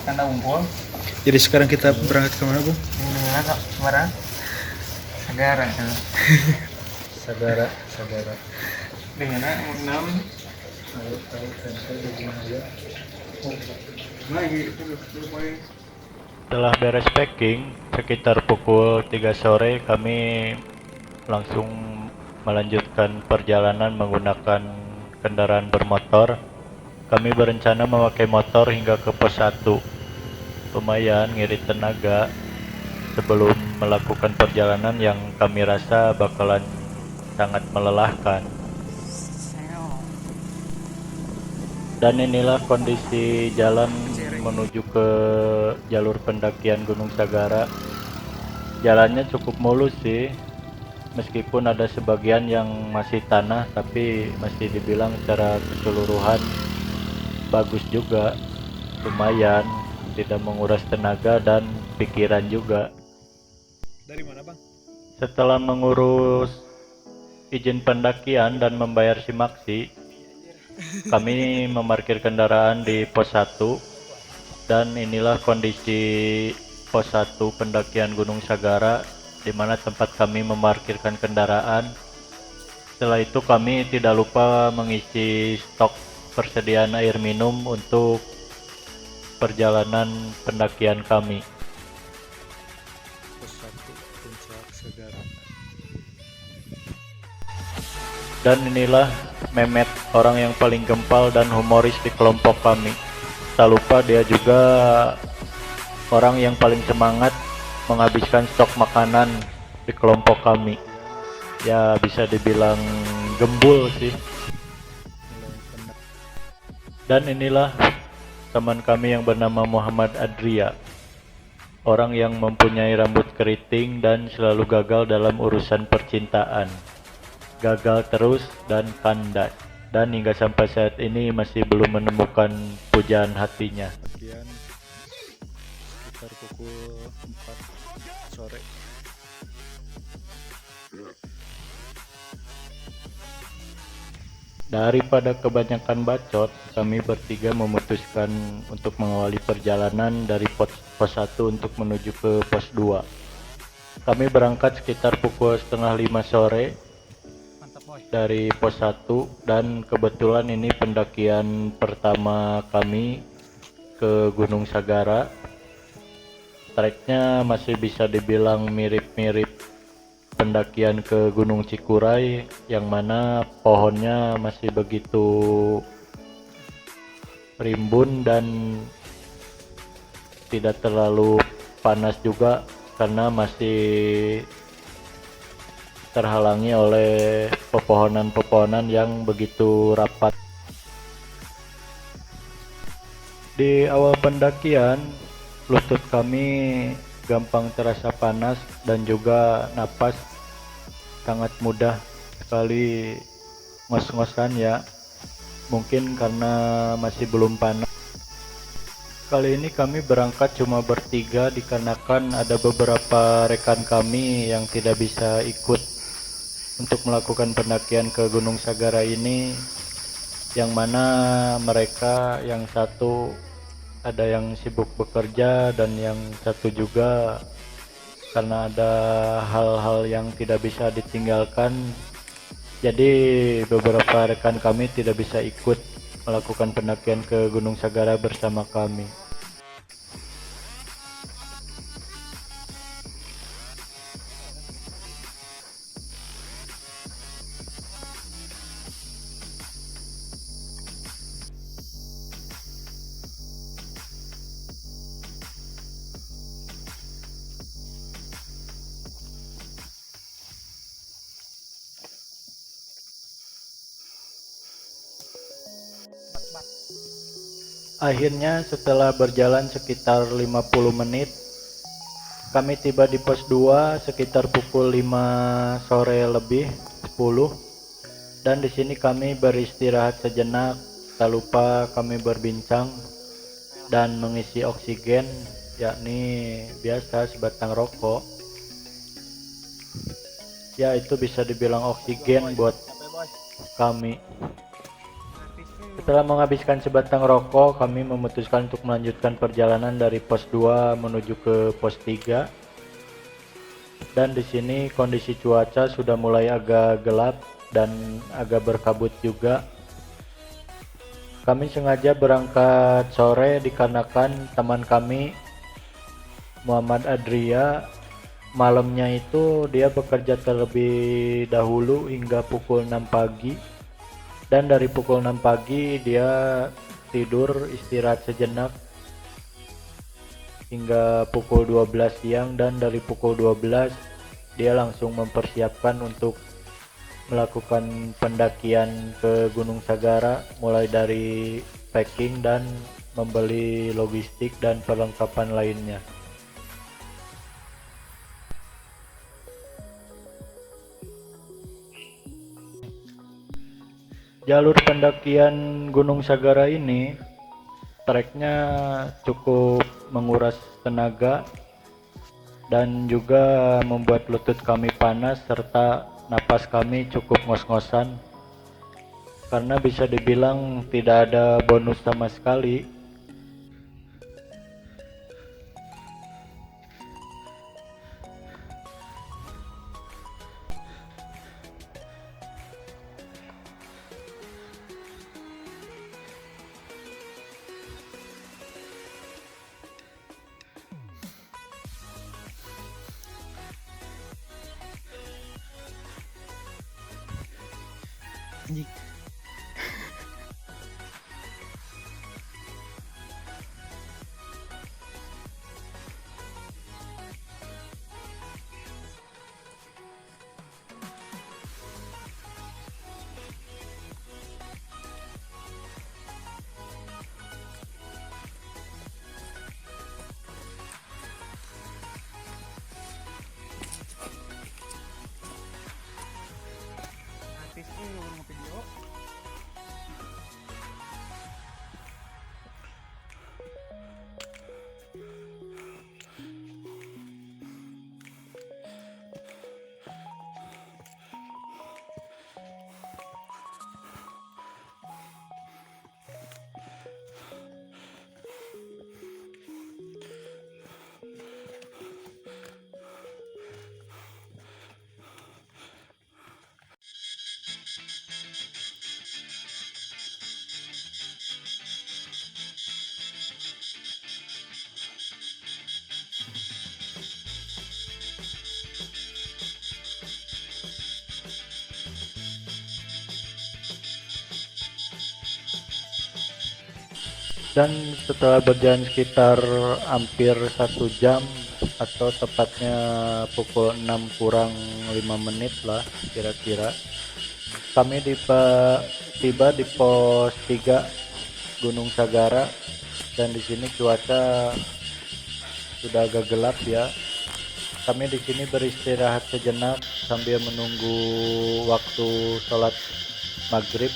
Kanda Unggul. Jadi sekarang kita berangkat kemana, Bung? Kemana? Sagara. Sagara. Dengan enam. Setelah beres packing, sekitar pukul 3 sore kami langsung melanjutkan perjalanan menggunakan kendaraan bermotor. Kami berencana memakai motor hingga ke pos 1. Lumayan ngirit tenaga sebelum melakukan perjalanan yang kami rasa bakalan sangat melelahkan. Dan inilah kondisi jalan menuju ke jalur pendakian Gunung Sagara. Jalannya cukup mulus sih, meskipun ada sebagian yang masih tanah, tapi masih dibilang secara keseluruhan bagus juga. Lumayan, tidak menguras tenaga dan pikiran juga. Dari mana, Bang? Setelah mengurus izin pendakian dan membayar simaksi, kami memarkir kendaraan di pos 1 dan inilah kondisi pos 1 pendakian Gunung Sagara di mana tempat kami memarkirkan kendaraan. Setelah itu kami tidak lupa mengisi stok persediaan air minum untuk perjalanan pendakian kami. Pos 1 Puncak Sagara. Dan inilah Mehmet, orang yang paling gempal dan humoris di kelompok kami. Tak lupa dia juga orang yang paling semangat menghabiskan stok makanan di kelompok kami. Ya bisa dibilang gembul sih. Dan inilah teman kami yang bernama Muhammad Adria. Orang yang mempunyai rambut keriting dan selalu gagal dalam urusan percintaan. Gagal terus dan kandas, dan hingga sampai saat ini masih belum menemukan pujaan hatinya. Sekian sekitar pukul 4 sore. Daripada kebanyakan bacot, kami bertiga memutuskan untuk mengawali perjalanan dari pos 1 untuk menuju ke pos 2. Kami berangkat sekitar pukul setengah 5 sore dari pos 1 dan kebetulan ini pendakian pertama kami ke Gunung Sagara. Treknya masih bisa dibilang mirip-mirip pendakian ke Gunung Cikuray, yang mana pohonnya masih begitu rimbun dan tidak terlalu panas juga karena masih terhalangi oleh pepohonan-pepohonan yang begitu rapat. Di awal pendakian, lutut kami gampang terasa panas dan juga napas sangat mudah sekali ngos-ngosan ya. Mungkin karena masih belum panas. Kali ini kami berangkat cuma bertiga dikarenakan ada beberapa rekan kami yang tidak bisa ikut untuk melakukan pendakian ke Gunung Sagara ini, yang mana mereka yang satu ada yang sibuk bekerja dan yang satu juga karena ada hal-hal yang tidak bisa ditinggalkan, jadi beberapa rekan kami tidak bisa ikut melakukan pendakian ke Gunung Sagara bersama kami. Akhirnya setelah berjalan sekitar 50 menit, kami tiba di pos 2 sekitar pukul 5 sore lebih 10. Dan di sini kami beristirahat sejenak, tak lupa kami berbincang dan mengisi oksigen, yakni biasa sebatang rokok. Ya itu bisa dibilang oksigen buat kami. Setelah menghabiskan sebatang rokok, kami memutuskan untuk melanjutkan perjalanan dari pos 2 menuju ke pos 3. Dan di sini kondisi cuaca sudah mulai agak gelap dan agak berkabut juga. Kami sengaja berangkat sore dikarenakan teman kami Muhammad Adria malamnya itu dia bekerja terlebih dahulu hingga pukul 6 pagi. Dan dari pukul 6 pagi dia tidur istirahat sejenak hingga pukul 12 siang, dan dari pukul 12 dia langsung mempersiapkan untuk melakukan pendakian ke Gunung Sagara, mulai dari packing dan membeli logistik dan perlengkapan lainnya. Jalur pendakian Gunung Sagara ini treknya cukup menguras tenaga dan juga membuat lutut kami panas serta napas kami cukup ngos-ngosan, karena bisa dibilang tidak ada bonus sama sekali. Anjing. Artis mau video. Dan setelah berjalan sekitar hampir 1 jam atau tepatnya pukul 6 kurang 5 menit lah kira-kira, kami tiba di pos 3 Gunung Sagara. Dan di sini cuaca sudah agak gelap ya. Kami di sini beristirahat sejenak sambil menunggu waktu sholat maghrib.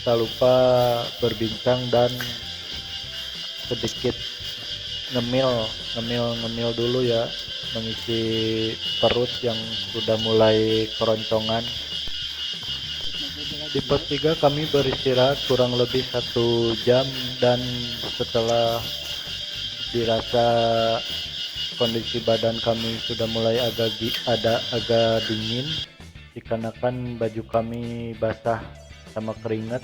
Tak lupa berbincang dan sedikit ngemil dulu ya, mengisi perut yang sudah mulai keroncongan. Di pos 3 kami beristirahat kurang lebih 1 jam, dan setelah dirasa kondisi badan kami sudah mulai agak dingin dikarenakan baju kami basah sama keringat,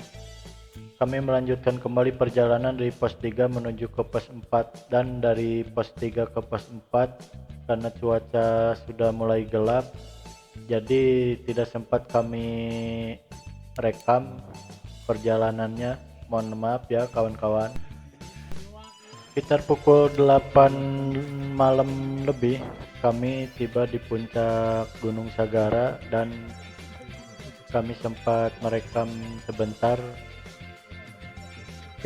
kami melanjutkan kembali perjalanan dari pos 3 menuju ke pos 4. Dan dari pos 3 ke pos 4 karena cuaca sudah mulai gelap, jadi tidak sempat kami rekam perjalanannya, mohon maaf ya kawan-kawan. Sekitar pukul 8 malam lebih kami tiba di puncak Gunung Sagara, dan kami sempat merekam sebentar.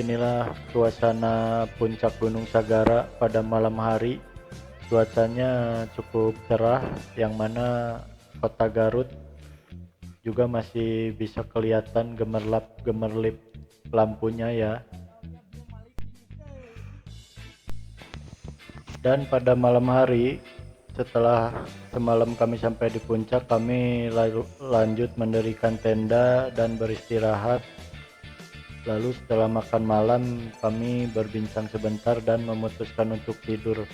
Inilah suasana puncak Gunung Sagara pada malam hari. Cuacanya cukup cerah, yang mana kota Garut juga masih bisa kelihatan gemerlap-gemerlip lampunya ya. Dan pada malam hari, setelah semalam kami sampai di puncak, kami lanjut mendirikan tenda dan beristirahat Lalu setelah makan malam kami berbincang sebentar dan memutuskan untuk tidur.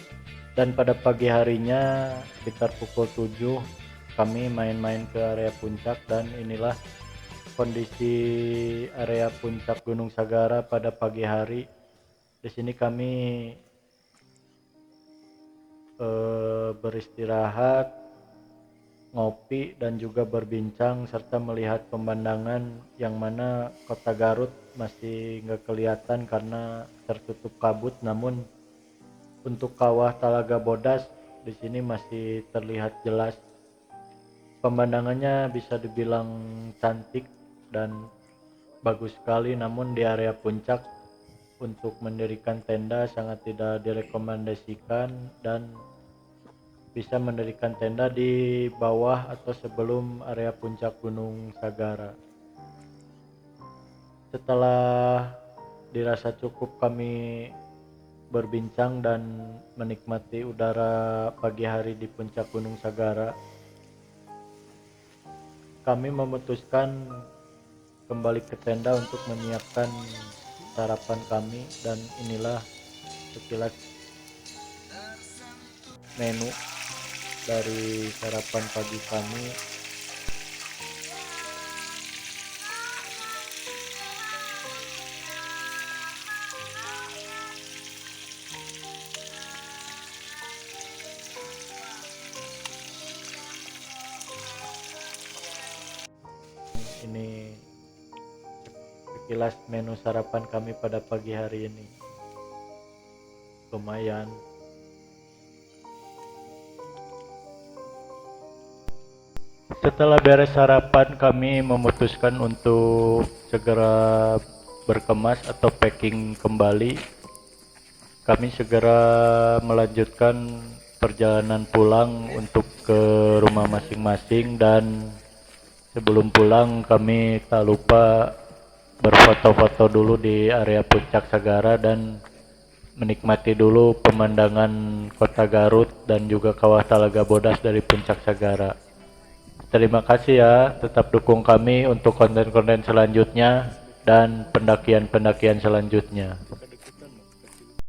Dan pada pagi harinya sekitar pukul 7 kami main-main ke area puncak, dan inilah kondisi area puncak Gunung Sagara pada pagi hari. Di sini kami beristirahat, ngopi, dan juga berbincang serta melihat pemandangan yang mana kota Garut masih nggak kelihatan karena tertutup kabut, namun untuk kawah Talaga Bodas di sini masih terlihat jelas. Pemandangannya bisa dibilang cantik dan bagus sekali, namun di area puncak untuk mendirikan tenda sangat tidak direkomendasikan, dan bisa mendirikan tenda di bawah atau sebelum area puncak Gunung Sagara. Setelah dirasa cukup kami berbincang dan menikmati udara pagi hari di puncak Gunung Sagara, kami memutuskan kembali ke tenda untuk menyiapkan sarapan kami, dan inilah sekilas menu dari sarapan pagi kami. Ini sekilas menu sarapan kami pada pagi hari ini. Lumayan. Setelah beres sarapan, kami memutuskan untuk segera berkemas atau packing kembali. Kami segera melanjutkan perjalanan pulang untuk ke rumah masing-masing, dan sebelum pulang kami tak lupa berfoto-foto dulu di area puncak Sagara dan menikmati dulu pemandangan kota Garut dan juga kawah Talaga Bodas dari puncak Sagara. Terima kasih ya, tetap dukung kami untuk konten-konten selanjutnya dan pendakian-pendakian selanjutnya.